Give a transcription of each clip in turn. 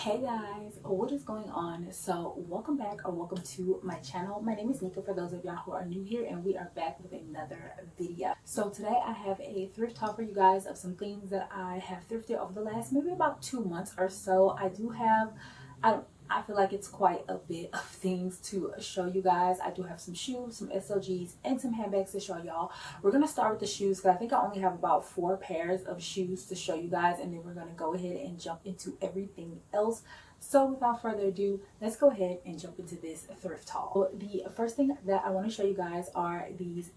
Hey guys, what is going on? So welcome back or welcome to my channel. My name is Nika for those of y'all who are new here, and we are back with another video. So today I have a thrift haul for you guys of some things that I have thrifted over the last maybe about 2 months or so. I feel like it's quite a bit of things to show you guys. I do have some shoes, some SLGs, and some handbags to show y'all. We're going to start with the shoes because I think I only have about 4 pairs of shoes to show you guys, and then we're going to go ahead and jump into everything else. So without further ado, let's go ahead and jump into this thrift haul. So the first thing that I want to show you guys are these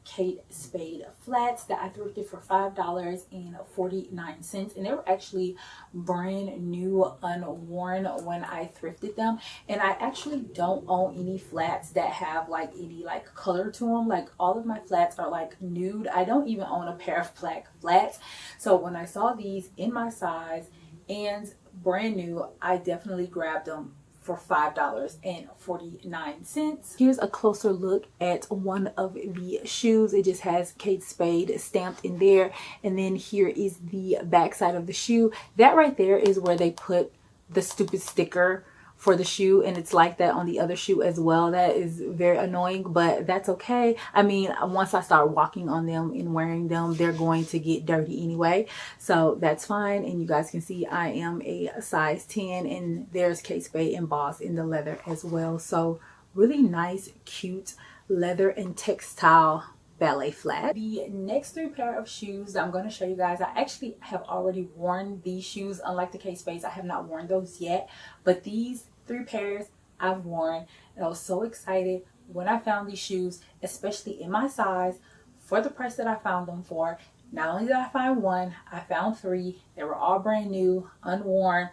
Spade flats that I thrifted for $5.49, and they were actually brand new, unworn when I thrifted them. And I actually don't own any flats that have like any like color to them. Like all of my flats are like nude. I don't even own a pair of black flats. So when I saw these in my size and brand new, I definitely grabbed them for $5.49. Here's a closer look at one of the shoes. It just has Kate Spade stamped in there, and then here is the back side of the shoe. That right there is where they put the stupid sticker for the shoe, and it's like that on the other shoe as well. That is very annoying, but that's okay. I mean, once I start walking on them and wearing them, they're going to get dirty anyway, so that's fine. And you guys can see I am a size 10, and there's Kate Spade embossed in the leather as well. So really nice, cute leather and textile ballet flat. The next 3 pair of shoes that I'm going to show you guys, I actually have already worn these shoes. Unlike the Kate Spades, I have not worn those yet, but these 3 pairs I've worn, and I was so excited when I found these shoes, especially in my size, for the price that I found them for. Not only did I find one, I found 3. They were all brand new, unworn.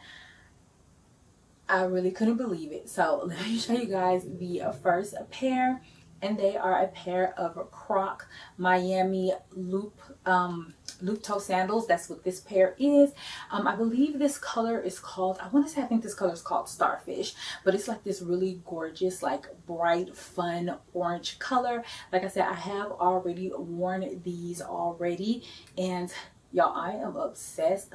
I really couldn't believe it. So let me show you guys the first pair, and they are a pair of Croc Miami loop toe sandals. That's what this pair is. I believe this color is called, I think this color is called Starfish, but it's like this really gorgeous, like bright, fun orange color. Like I said, I have already worn these already, and y'all, I am obsessed.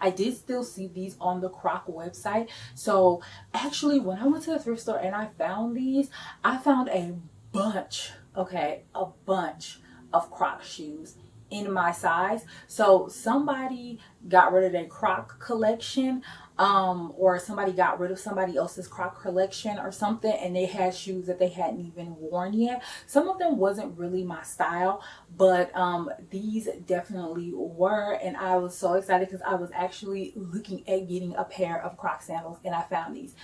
I did still see these on the Croc website. So actually, when I went to the thrift store and I found these, I found a bunch of Croc shoes in my size. So somebody got rid of their Croc collection, or somebody got rid of somebody else's Croc collection or something, and they had shoes that they hadn't even worn yet. Some of them wasn't really my style, but these definitely were, and I was so excited because I was actually looking at getting a pair of Croc sandals, and I found these.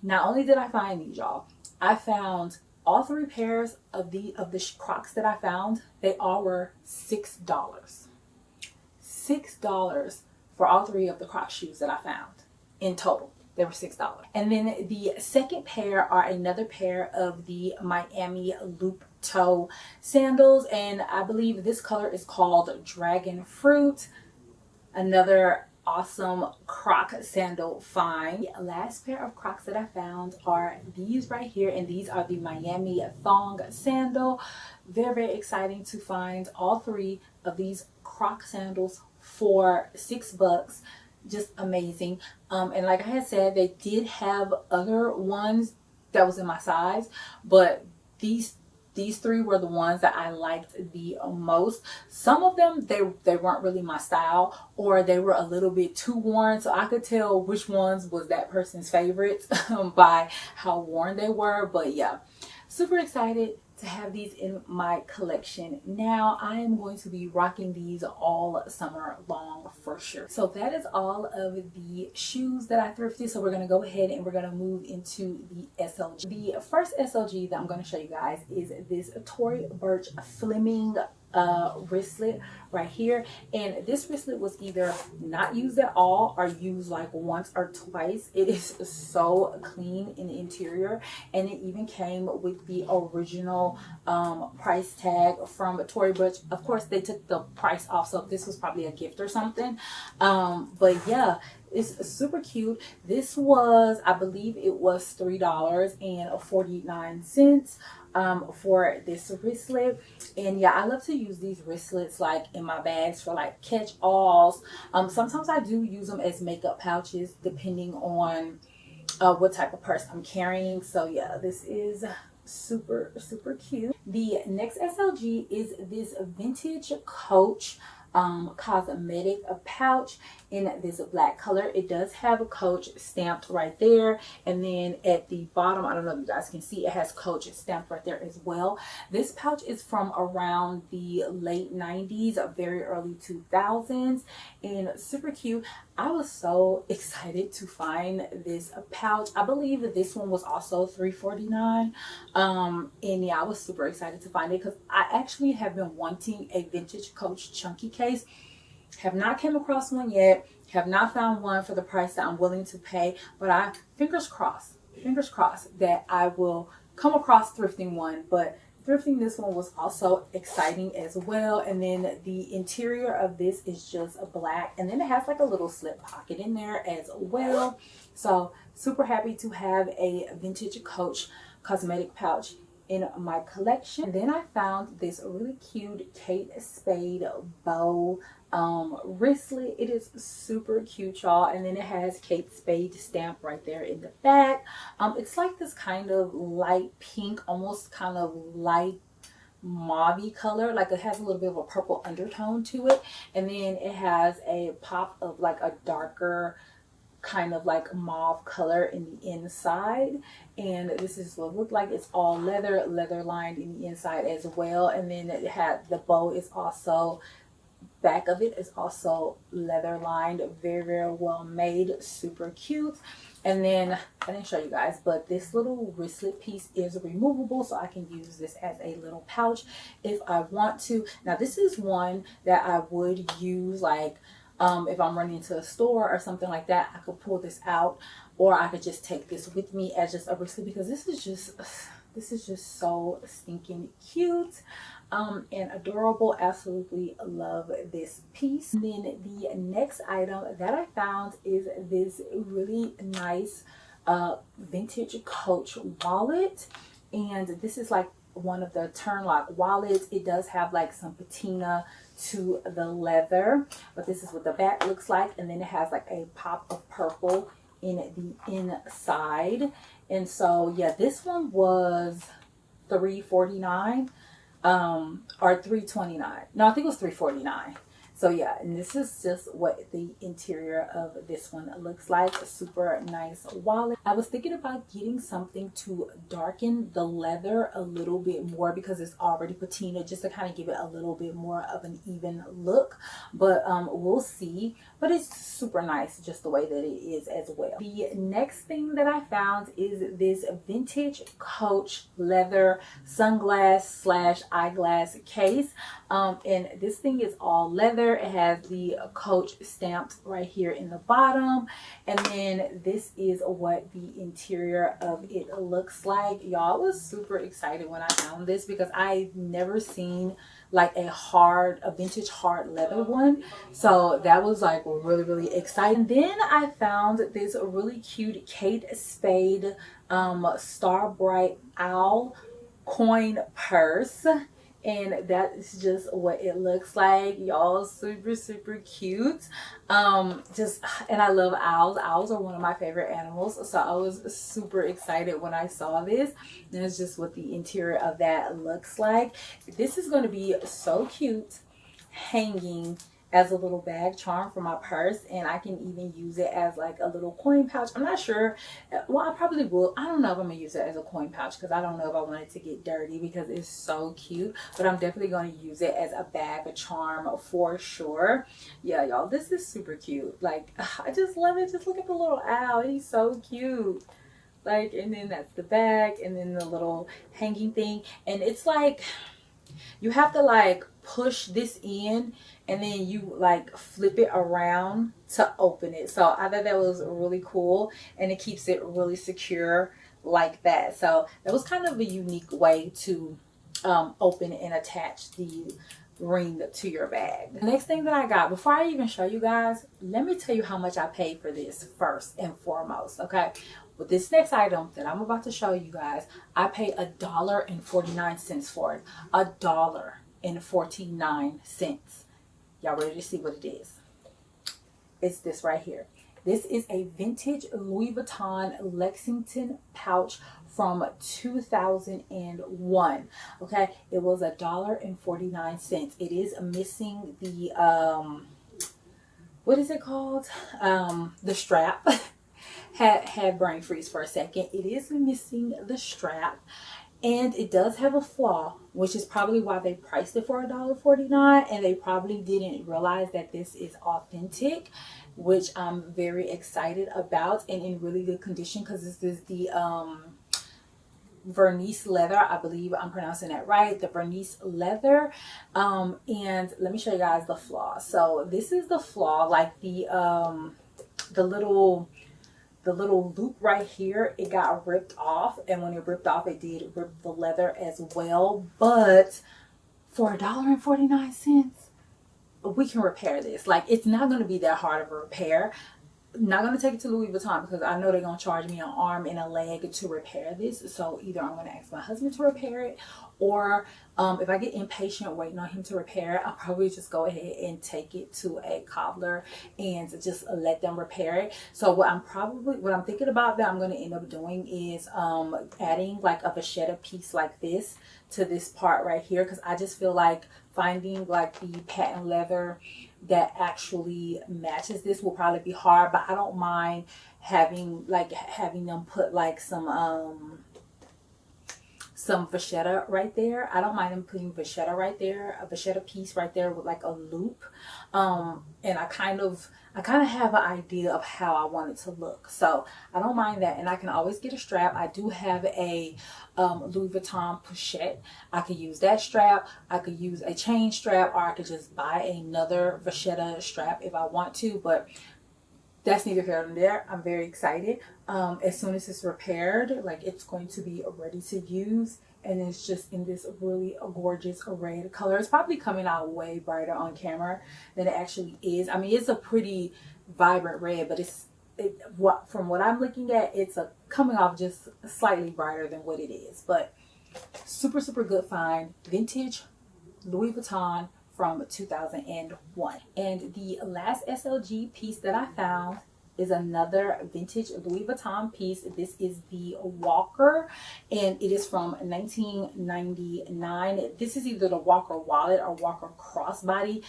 Not only did I find these, y'all, I found all 3 pairs of the Crocs that I found. They all were $6. $6 for all 3 of the Croc shoes that I found. In total, they were $6. And then the second pair are another pair of the Miami loop toe sandals, and I believe this color is called Dragon Fruit. Another awesome Croc sandal find. The last pair of Crocs that I found are these right here, and these are the Miami thong sandal. Very exciting to find all 3 of these Croc sandals for $6. Just amazing. And like I had said, they did have other ones that was in my size, but these 3 were the ones that I liked the most. Some of them, they weren't really my style, or they were a little bit too worn, so I could tell which ones was that person's favorites by how worn they were. But yeah, super excited to have these in my collection. Now I am going to be rocking these all summer long for sure. So that is all of the shoes that I thrifted. So we're going to go ahead and we're going to move into the SLG. The first SLG that I'm going to show you guys is this Tory Burch Fleming wristlet right here, and this wristlet was either not used at all or used like once or twice. It is so clean in the interior, and it even came with the original price tag from Tory Burch. Of course, they took the price off, so this was probably a gift or something, but yeah, it's super cute. This was, I believe it was $3.49. for this wristlet. And yeah, I love to use these wristlets like in my bags for like catch-alls. Sometimes I do use them as makeup pouches depending on what type of purse I'm carrying. So yeah, this is super cute. The next SLG is this vintage Coach cosmetic pouch in this black color. It does have a Coach stamped right there, and then at the bottom, I don't know if you guys can see, it has Coach stamped right there as well. This pouch is from around the late 90s, very early 2000s, and super cute. I was so excited to find this pouch. I believe that this one was also $3.49. And yeah, I was super excited to find it because I actually have been wanting a vintage Coach chunky case. Have not came across one yet. Have not found one for the price that I'm willing to pay. But I fingers crossed that I will come across thrifting one. But thrifting this one was also exciting as well. And then the interior of this is just black, and then it has like a little slip pocket in there as well. So super happy to have a vintage Coach cosmetic pouch in my collection. And then I found this really cute Kate Spade bow wristlet. It is super cute, y'all, and then it has Kate Spade stamp right there in the back. It's like this kind of light pink, almost kind of light mauve color, like it has a little bit of a purple undertone to it, and then it has a pop of like a darker kind of like mauve color in the inside. And this is what it looked like. It's all leather lined in the inside as well. And then it had the bow is also, back of it is also leather lined. Very well made, super cute. And then I didn't show you guys, but this little wristlet piece is removable, so I can use this as a little pouch if I want to. Now this is one that I would use like if I'm running to a store or something like that. I could pull this out, or I could just take this with me as just a wristlet, because this is just so stinking cute and adorable. Absolutely love this piece. And then the next item that I found is this really nice vintage Coach wallet, and this is like one of the turn lock wallets. It does have like some patina to the leather, but this is what the back looks like. And then it has like a pop of purple in the inside. And so yeah, this one was $3.49 or $3.29. No, I think it was $3.49. So yeah, and this is just what the interior of this one looks like. A super nice wallet. I was thinking about getting something to darken the leather a little bit more, because it's already patina, just to kind of give it a little bit more of an even look. But we'll see. But it's super nice just the way that it is as well. The next thing that I found is this vintage Coach leather sunglass / eyeglass case. And this thing is all leather. It has the Coach stamped right here in the bottom, and then this is what the interior of it looks like. Y'all, was super excited when I found this, because I've never seen like a vintage hard leather one, so that was like really exciting. Then I found this really cute Kate Spade Star Bright Owl coin purse, and that is just what it looks like, y'all. Super cute. And I love owls. Owls are one of my favorite animals, so I was super excited when I saw this. And it's just what the interior of that looks like. This is going to be so cute hanging as a little bag charm for my purse, and I can even use it as like a little coin pouch. I'm not sure. Well, I probably will. I don't know if I'm gonna use it as a coin pouch, because I don't know if I want it to get dirty, because it's so cute. But I'm definitely going to use it as a bag, a charm for sure. Yeah, y'all, this is super cute. Like, I just love it. Just look at the little owl. He's so cute. Like, and then that's the bag, and then the little hanging thing. And it's like, you have to like push this in, and then you like flip it around to open it. So I thought that was really cool, and it keeps it really secure like that. So that was kind of a unique way to open and attach the ring to your bag. The next thing that I got, before I even show you guys, let me tell you how much I paid for this first and foremost, okay? With this next item that I'm about to show you guys, I paid $1.49 for it. $1.49. Y'all ready to see what it is? It's this right here. This is a vintage Louis Vuitton Lexington pouch from 2001. Okay, it was $1.49. It is missing the what is it called? The strap. had brain freeze for a second. It is missing the strap. And it does have a flaw, which is probably why they priced it for $1.49, and they probably didn't realize that this is authentic, which I'm very excited about, and in really good condition, because this is the Vernis leather. I believe I'm pronouncing that right, the Vernis leather. And let me show you guys the flaw. So this is the flaw, like the little loop right here, it got ripped off, and when it ripped off, it did rip the leather as well. But for $1.49, we can repair this. Like, it's not going to be that hard of a repair. I'm not going to take it to Louis Vuitton because I know they're going to charge me an arm and a leg to repair this. So either I'm going to ask my husband to repair it, or if I get impatient waiting on him to repair it, I'll probably just go ahead and take it to a cobbler and just let them repair it. So what I'm thinking about that I'm going to end up doing is adding like a vachetta piece like this to this part right here, because I just feel like finding like the patent leather that actually matches this will probably be hard, but I don't mind having them put like some vachetta right there. I don't mind them putting vachetta right there, a vachetta piece right there with like a loop. And I kind of have an idea of how I want it to look, so I don't mind that. And I can always get a strap. I do have a Louis Vuitton pochette. I could use that strap. I could use a chain strap, or I could just buy another vachetta strap if I want to, but that's neither here nor there. I'm very excited. As soon as it's repaired, like, it's going to be ready to use, and it's just in this really gorgeous red color. It's probably coming out way brighter on camera than it actually is. I mean, it's a pretty vibrant red, but from what I'm looking at, it's coming off just slightly brighter than what it is. But super, super good find. Vintage Louis Vuitton from 2001. And the last SLG piece that I found is another vintage Louis Vuitton piece. This is the Walker, and it is from 1999. This is either the Walker wallet or Walker crossbody.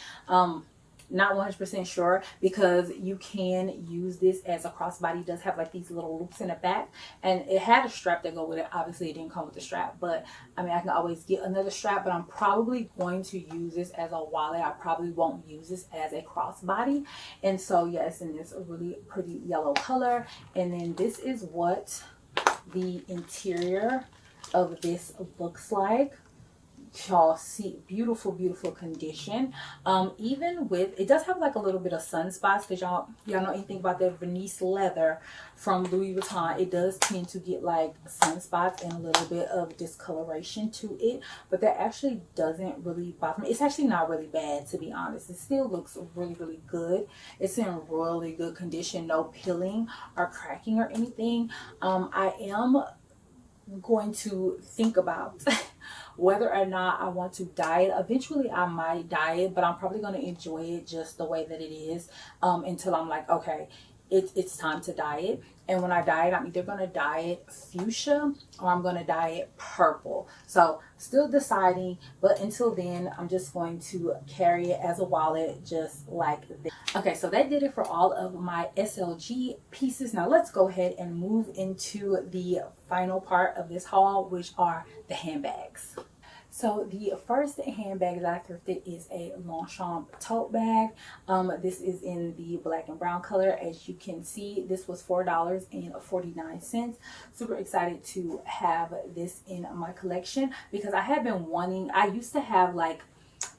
Not 100% sure, because you can use this as a crossbody. It does have like these little loops in the back, and it had a strap that go with it. Obviously it didn't come with the strap, but I mean, I can always get another strap. But I'm probably going to use this as a wallet. I probably won't use this as a crossbody. And so yeah, it's in this really pretty yellow color. And then this is what the interior of this looks like. Y'all see, beautiful, beautiful condition. Even with, it does have like a little bit of sunspots, because y'all know anything about that Vernis leather from Louis Vuitton, it does tend to get like sunspots and a little bit of discoloration to it, but that actually doesn't really bother me. It's actually not really bad, to be honest. It still looks really, really good. It's in really good condition, no peeling or cracking or anything. I am going to think about whether or not I want to dye it. Eventually I might dye it, but I'm probably going to enjoy it just the way that it is until I'm like, okay, it's time to dye it. And when I dye it, I'm either going to dye it fuchsia or I'm going to dye it purple. So still deciding, but until then, I'm just going to carry it as a wallet just like this. Okay, so that did it for all of my SLG pieces. Now let's go ahead and move into the final part of this haul, which are the handbags. So the first handbag that I thrifted is a Longchamp tote bag. This is in the black and brown color. As you can see, this was $4.49. Super excited to have this in my collection, because I have been wanting, I used to have like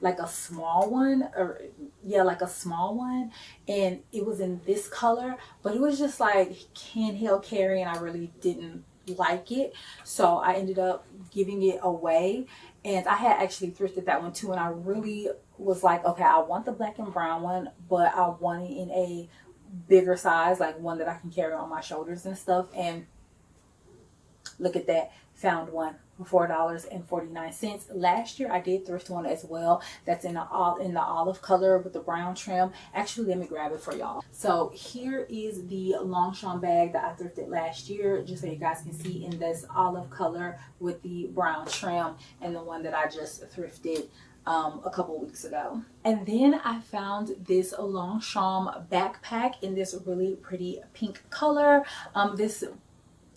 a small one, or yeah, like a small one, and it was in this color, but it was just like handheld carry, and I really didn't like it, so I ended up giving it away. And I had actually thrifted that one too, and I really was like, okay, I want the black and brown one, but I want it in a bigger size, like one that I can carry on my shoulders and stuff. And look at that, found one for $4.49. Last year I did thrift one as well. That's in the olive color with the brown trim. Actually, let me grab it for y'all. So here is the Longchamp bag that I thrifted last year, just so you guys can see, in this olive color with the brown trim, and the one that I just thrifted a couple weeks ago. And then I found this Longchamp backpack in this really pretty pink color. This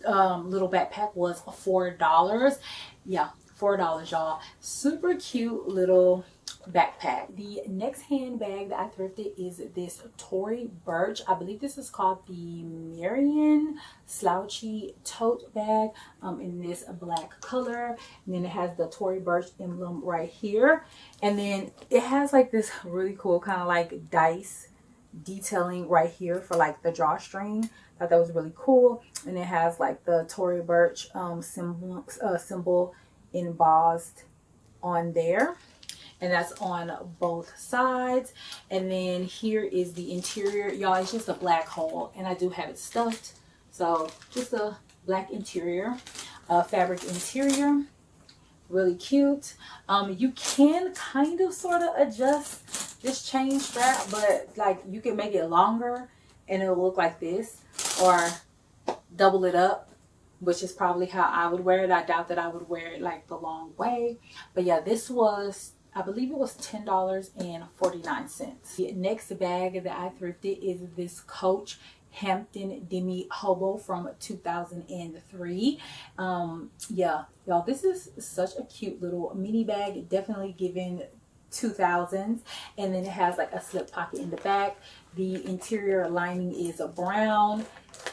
little backpack was $4. Yeah, $4, y'all. Super cute little backpack. The next handbag that I thrifted is this Tory Burch. I believe this is called the Marion Slouchy Tote bag, in this black color. And then it has the Tory Burch emblem right here. And then it has like this really cool kind of like dice detailing right here for like the drawstring. I thought that was really cool. And it has like the Tory Burch symbol embossed on there, and that's on both sides. And then here is the interior, y'all. It's just a black hole, and I do have it stuffed, so just a black interior, fabric interior. Really cute. You can kind of sort of adjust this chain strap, but like you can make it longer and it'll look like this, or double it up, which is probably how I would wear it. I doubt that I would wear it like the long way. But yeah, this was, I believe it was $10.49. The next bag that I thrifted is this Coach Hampton Demi Hobo from 2003. Yeah, y'all, this is such a cute little mini bag, definitely giving 2000s. And then it has like a slip pocket in the back. The interior lining is a brown.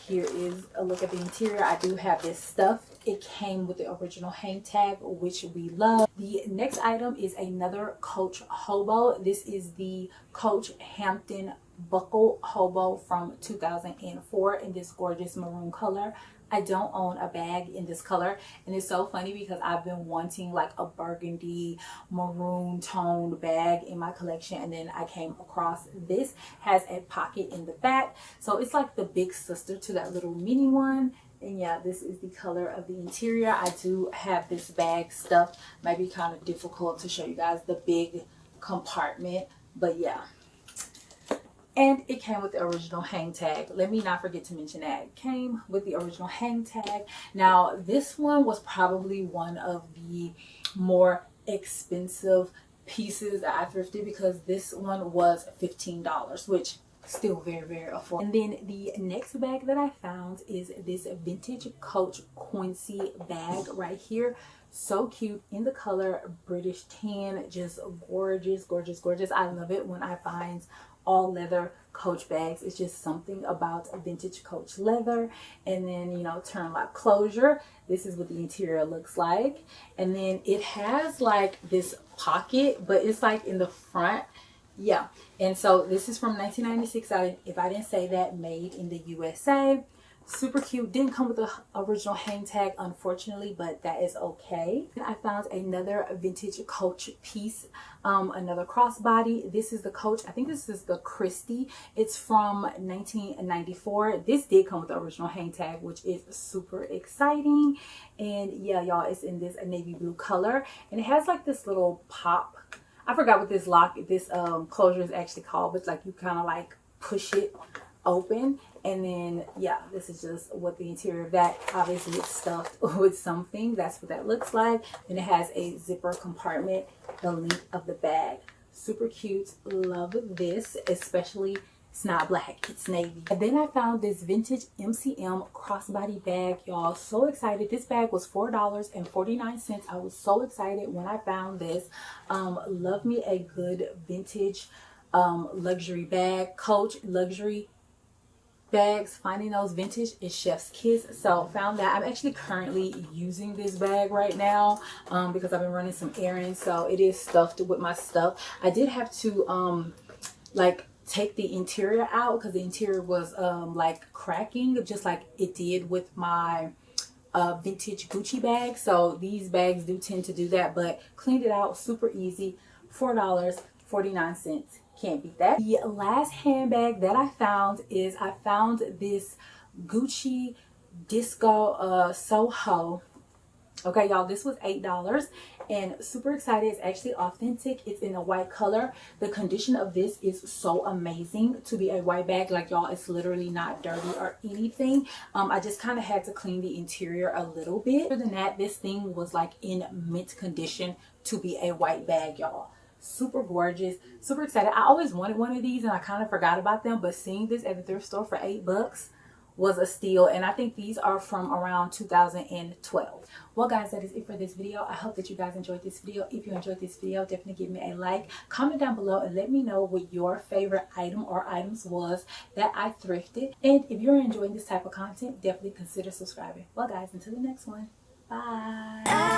Here is a look at the interior. I do have this stuffed. It came with the original hang tag, which we love. The next item is another Coach Hobo. This is the Coach Hampton Buckle Hobo from 2004 in this gorgeous maroon color. I don't own a bag in this color, and it's so funny because I've been wanting like a burgundy maroon toned bag in my collection, and then I came across this. Has a pocket in the back, so it's like the big sister to that little mini one. And yeah, this is the color of the interior. I do have this bag stuffed. Might be kind of difficult to show you guys the big compartment, but yeah. And it came with the original hang tag. Let me not forget to mention that. It came with the original hang tag. Now, this one was probably one of the more expensive pieces that I thrifted, because this one was $15, which still very, very affordable. And then the next bag that I found is this vintage Coach Quincy bag right here. So cute in the color British tan. Just gorgeous, gorgeous, gorgeous. I love it when I find all leather Coach bags. It's just something about a vintage Coach leather. And then, you know, turn lock closure. This is what the interior looks like. And then it has like this pocket, but it's like in the front. Yeah. And so this is from 1996. If I didn't say that, made in the USA. Super cute. Didn't come with the original hang tag, unfortunately, but that is okay. I found another vintage Coach piece, another crossbody. This is the Coach, I think this is the Chrystie. It's from 1994. This did come with the original hang tag, which is super exciting. And yeah, y'all, it's in this navy blue color, and it has like this little pop. I forgot what this closure is actually called, but it's like you kind of like push it open. And then yeah, this is just what the interior of that, obviously it's stuffed with something. That's what that looks like. And it has a zipper compartment the length of the bag. Super cute. Love this, especially it's not black, it's navy. And then I found this vintage MCM crossbody bag, y'all. So excited. This bag was $4.49. I was so excited when I found this. Love me a good vintage luxury bag. Coach luxury bags, finding those vintage is chef's kiss. So found that. I'm actually currently using this bag right now because I've been running some errands, so it is stuffed with my stuff. I did have to like take the interior out because the interior was like cracking, just like it did with my vintage Gucci bag. So these bags do tend to do that, but cleaned it out super easy. $4.49. Can't beat that. The last handbag that I found is I found this Gucci Disco Soho. Okay, y'all, this was $8 and super excited. It's actually authentic. It's in a white color. The condition of this is so amazing to be a white bag. Like, y'all, it's literally not dirty or anything. I just kind of had to clean the interior a little bit. Other than that, this thing was like in mint condition to be a white bag, y'all. Super gorgeous, super excited. I always wanted one of these and I kind of forgot about them, but seeing this at the thrift store for $8 was a steal. And I think these are from around 2012. Well guys, that is it for this video. I hope that you guys enjoyed this video. If you enjoyed this video, definitely give me a like, comment down below, and let me know what your favorite item or items was that I thrifted. And if you're enjoying this type of content, definitely consider subscribing. Well guys, until the next one, bye.